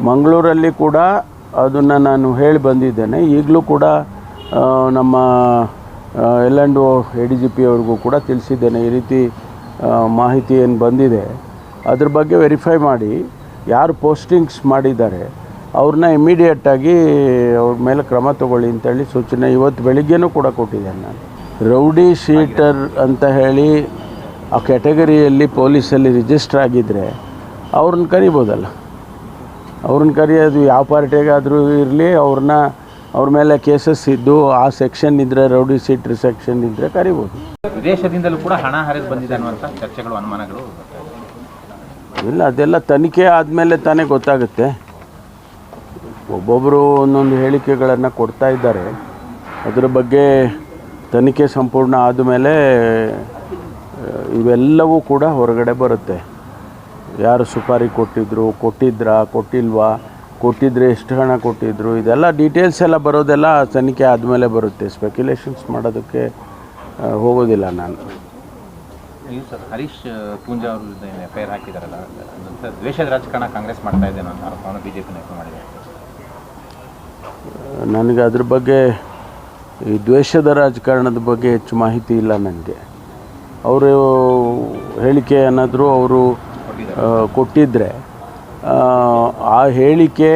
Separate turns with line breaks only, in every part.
ಮಂಗಳೂರಲ್ಲಿ ಕೂಡ ಅದನ್ನು ನಾನು ಹೇಳಿ ಬಂದಿದ್ದೇನೆ. ಈಗಲೂ ಕೂಡ ನಮ್ಮ L&O ADGP ಅವ್ರಿಗೂ ಕೂಡ ತಿಳಿಸಿದ್ದೇನೆ. ಈ ರೀತಿ ಮಾಹಿತಿ ಏನು ಬಂದಿದೆ ಅದ್ರ ಬಗ್ಗೆ ವೆರಿಫೈ ಮಾಡಿ ಯಾರು ಪೋಸ್ಟಿಂಗ್ಸ್ ಮಾಡಿದ್ದಾರೆ ಅವ್ರನ್ನ ಇಮಿಡಿಯೇಟಾಗಿ ಅವ್ರ ಮೇಲೆ ಕ್ರಮ ತಗೊಳ್ಳಿ ಅಂತೇಳಿ ಸೂಚನೆ ಇವತ್ತು ಬೆಳಿಗ್ಗೆನೂ ಕೂಡ ಕೊಟ್ಟಿದ್ದೇನೆ ನಾನು. ರೌಡಿ ಶೀಟರ್ ಅಂತ ಹೇಳಿ ಆ ಕ್ಯಾಟಗರಿಯಲ್ಲಿ ಪೊಲೀಸಲ್ಲಿ ರಿಜಿಸ್ಟರ್ ಆಗಿದ್ದರೆ ಅವ್ರನ್ನ ಕರಿಬೋದಲ್ಲ. ಅವ್ರನ್ನ ಕರೆಯೋದು ಯಾವ ಪಾರ್ಟಿಗಾದರೂ ಇರಲಿ, ಅವ್ರ ಮೇಲೆ ಕೇಸಸ್ ಇದ್ದು ಆ ಸೆಕ್ಷನ್ ಇದ್ದರೆ, ರೌಡಿ ಶೀಟರ್ ಸೆಕ್ಷನ್ ಇದ್ದರೆ ಕರಿಬೋದು.
ವಿದೇಶದಿಂದಲೂ ಕೂಡ ಹಣ ಹರಿದು ಬಂದಿದೆ ಅನ್ನುವಂಥ ಚರ್ಚೆಗಳು, ಅನುಮಾನಗಳು
ಇಲ್ಲ. ಅದೆಲ್ಲ ತನಿಖೆ ಆದಮೇಲೆ ತಾನೇ ಗೊತ್ತಾಗುತ್ತೆ. ಒಬ್ಬೊಬ್ಬರು ಒಂದೊಂದು ಹೇಳಿಕೆಗಳನ್ನು ಕೊಡ್ತಾ ಇದ್ದಾರೆ. ಅದರ ಬಗ್ಗೆ ತನಿಖೆ ಸಂಪೂರ್ಣ ಆದಮೇಲೆ ಇವೆಲ್ಲವೂ ಕೂಡ ಹೊರಗಡೆ ಬರುತ್ತೆ. ಯಾರು ಸುಪಾರಿ ಕೊಟ್ಟಿದ್ರಾ, ಕೊಟ್ಟಿಲ್ವಾ, ಕೊಟ್ಟಿದ್ರೆ ಎಷ್ಟು ಹಣ ಕೊಟ್ಟಿದ್ರು, ಇದೆಲ್ಲ ಡೀಟೇಲ್ಸ್ ಎಲ್ಲ ಬರೋದೆಲ್ಲ ತನಿಖೆ ಆದಮೇಲೆ ಬರುತ್ತೆ. ಸ್ಪೆಕ್ಯುಲೇಷನ್ಸ್ ಮಾಡೋದಕ್ಕೆ ಹೋಗೋದಿಲ್ಲ ನಾನು.
ಸರ್, ಹರೀಶ್ ಪೂಂಜಾ ಅವರು FIR ಹಾಕಿದಾರಲ್ಲ, ದ್ವೇಷದ ರಾಜಕಾರಣ ಕಾಂಗ್ರೆಸ್ ಮಾಡ್ತಾ ಇದೆ ಅನ್ನೋ ಆರೋಪವನ್ನು BJP ನಾಯಕರು ಮಾಡಿದ್ದಾರೆ.
ನನಗೆ ಅದ್ರ ಬಗ್ಗೆ, ಈ ದ್ವೇಷದ ರಾಜಕಾರಣದ ಬಗ್ಗೆ ಹೆಚ್ಚು ಮಾಹಿತಿ ಇಲ್ಲ ನನಗೆ. ಅವರು ಹೇಳಿಕೆ ಏನಾದರೂ ಅವರು ಕೊಟ್ಟಿದ್ದರೆ ಆ ಹೇಳಿಕೆ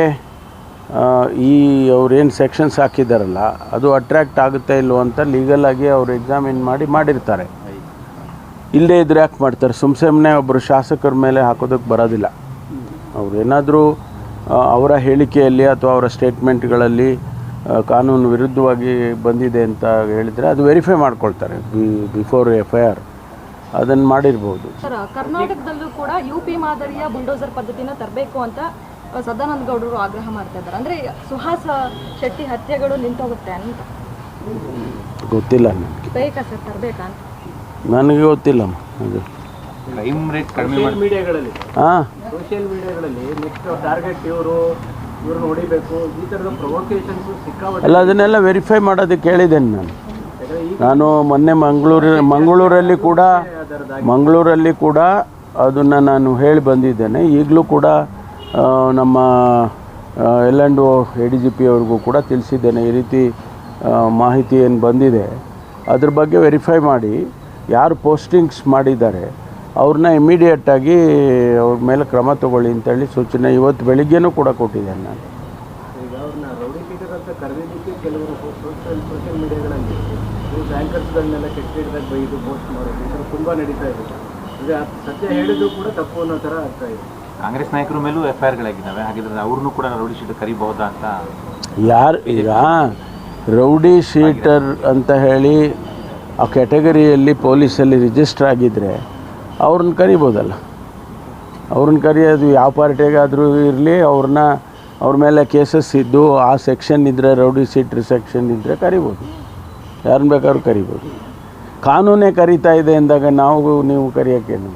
ಈ ಅವ್ರೇನು ಸೆಕ್ಷನ್ಸ್ ಹಾಕಿದ್ದಾರಲ್ಲ ಅದು ಅಟ್ರ್ಯಾಕ್ಟ್ ಆಗುತ್ತೆ ಇಲ್ವೋ ಅಂತ ಲೀಗಲಾಗಿ ಅವರು ಎಕ್ಸಾಮಿನ್ ಮಾಡಿರ್ತಾರೆ. ಇಲ್ಲದೇ ಇದ್ರೆ ಯಾಕೆ ಮಾಡ್ತಾರೆ? ಸುಮ್ಮನೆ ಒಬ್ಬರು ಶಾಸಕರ ಮೇಲೆ ಹಾಕೋದಕ್ಕೆ ಬರೋದಿಲ್ಲ. ಅವರೇನಾದರೂ ಅವರ ಹೇಳಿಕೆಯಲ್ಲಿ ಅಥವಾ ಅವರ ಸ್ಟೇಟ್ಮೆಂಟ್ಗಳಲ್ಲಿ ಕಾನೂನು ವಿರುದ್ಧವಾಗಿ ಬಂದಿದೆ ಅಂತ ಹೇಳಿದರೆ ಅದು ವೆರಿಫೈ ಮಾಡ್ಕೊಳ್ತಾರೆ ಬಿಫೋರ್ FIR. ಅದನ್ನು ಮಾಡಿರ್ಬೋದು.
ಸರ್, ಕರ್ನಾಟಕದಲ್ಲೂ ಕೂಡ UP ಮಾದರಿಯ ಬುಲ್ಡೋಸರ್ ಪದ್ಧತಿನ ತರಬೇಕು ಅಂತ ಸದಾನಂದ ಗೌಡರು ಆಗ್ರಹ ಮಾಡ್ತಾ ಇದ್ದಾರೆ. ಅಂದರೆ ಸುಹಾಸ್ ಶೆಟ್ಟಿ ಹತ್ಯೆಗಳು ನಿಂತೋಗುತ್ತೆ ಅಂತ.
ಗೊತ್ತಿಲ್ಲ ನನಗೆ.
ಬೇಕಾ ಸರ್, ತರಬೇಕಾ ಅಂತ?
ನನಗೆ ಗೊತ್ತಿಲ್ಲಮ್ಮ. ಅದು
ಕ್ರೈಮ್ ರೇಟ್ ಕಡಿಮೆ ಮೀಡಿಯಾಗಳಲ್ಲಿ,
ಸೋಷಿಯಲ್ ಮೀಡಿಯಾಗಳಲ್ಲಿ ನೆಕ್ಸ್ಟ್ ಟಾರ್ಗೆಟ್ ಇವ್ರನ್ನ ಹೊಡಿಬೇಕು, ಈ ಥರದ ಪ್ರೊವೊಕೇಷನ್ಸು ಸಿಕ್ಕಾಪಟ್ಟೆ.
ಅಲ್ಲ, ಅದನ್ನೆಲ್ಲ ವೆರಿಫೈ ಮಾಡೋದಕ್ಕೆ ಹೇಳಿದ್ದೇನೆ ನಾನು ಮೊನ್ನೆ ಮಂಗಳೂರಲ್ಲಿ ಕೂಡ ಅದನ್ನು ನಾನು ಹೇಳಿ ಬಂದಿದ್ದೇನೆ. ಈಗಲೂ ಕೂಡ ನಮ್ಮ L&O ADGP ಅವ್ರಿಗೂ ಕೂಡ ತಿಳಿಸಿದ್ದೇನೆ. ಈ ರೀತಿ ಮಾಹಿತಿ ಏನು ಬಂದಿದೆ ಅದ್ರ ಬಗ್ಗೆ ವೆರಿಫೈ ಮಾಡಿ ಯಾರು ಪೋಸ್ಟಿಂಗ್ಸ್ ಮಾಡಿದ್ದಾರೆ ಅವ್ರನ್ನ ಇಮಿಡಿಯೇಟಾಗಿ ಅವ್ರ ಮೇಲೆ ಕ್ರಮ ತಗೊಳ್ಳಿ ಅಂತೇಳಿ ಸೂಚನೆ ಇವತ್ತು ಬೆಳಿಗ್ಗೆನೂ ಕೂಡ ಕೊಟ್ಟಿದ್ದೇನೆ ನಾನು.
ಈಗ ಅವ್ರನ್ನ ರೌಡಿ ಶೀಟರ್ ಅಂತ ಕರೆದಿದ್ದಕ್ಕೆ ಕೆಲವರು ಸೋಷಿಯಲ್ ಮೀಡಿಯಾಗಳಲ್ಲಿ ಬ್ಯಾಂಕರ್ಸ್ಗಳನ್ನೆಲ್ಲ ಕೆಟ್ಟಿಡ್ದಾಗ ಬೈದು ಪೋಸ್ಟ್ ಮಾಡೋದು ಈ ಥರ ತುಂಬ ನಡೀತಾ ಇದೆ. ಈಗ ಸತ್ಯ ಹೇಳಿದ್ರು ಕೂಡ ತಪ್ಪು ಅನ್ನೋ ಥರ ಆಗ್ತಾ ಇದೆ.
ಕಾಂಗ್ರೆಸ್ ನಾಯಕರ ಮೇಲೂ FIRಗಳಾಗಿದ್ದಾವೆ. ಹಾಗಿದ್ರೆ ಅವ್ರನ್ನೂ ಕೂಡ ರೌಡಿ ಶೀಟರ್ ಕರಿಬಹುದಾ ಅಂತ.
ಯಾರು ಈಗ ರೌಡಿ ಶೀಟರ್ ಅಂತ ಹೇಳಿ ಆ ಕ್ಯಾಟಗರಿಯಲ್ಲಿ ಪೊಲೀಸಲ್ಲಿ ರಿಜಿಸ್ಟರ್ ಆಗಿದ್ದರೆ ಅವ್ರನ್ನ ಕರಿಬೋದಲ್ಲ. ಅವ್ರನ್ನ ಕರೆಯೋದು ಯಾವ ಪಾರ್ಟಿಗಾದರೂ ಇರಲಿ, ಅವ್ರ ಮೇಲೆ ಕೇಸಸ್ ಇದ್ದು ಆ ಸೆಕ್ಷನ್ ಇದ್ದರೆ, ರೌಡಿ ಶೀಟರ್ ಸೆಕ್ಷನ್ ಇದ್ದರೆ ಕರಿಬೋದು. ಯಾರನ್ನ ಬೇಕಾದ್ರೂ ಕರಿಬೋದು. ಕಾನೂನೇ ಕರೀತಾ ಇದೆ ಅಂದಾಗ ನೀವು ಕರೆಯೋಕ್ಕೇನು?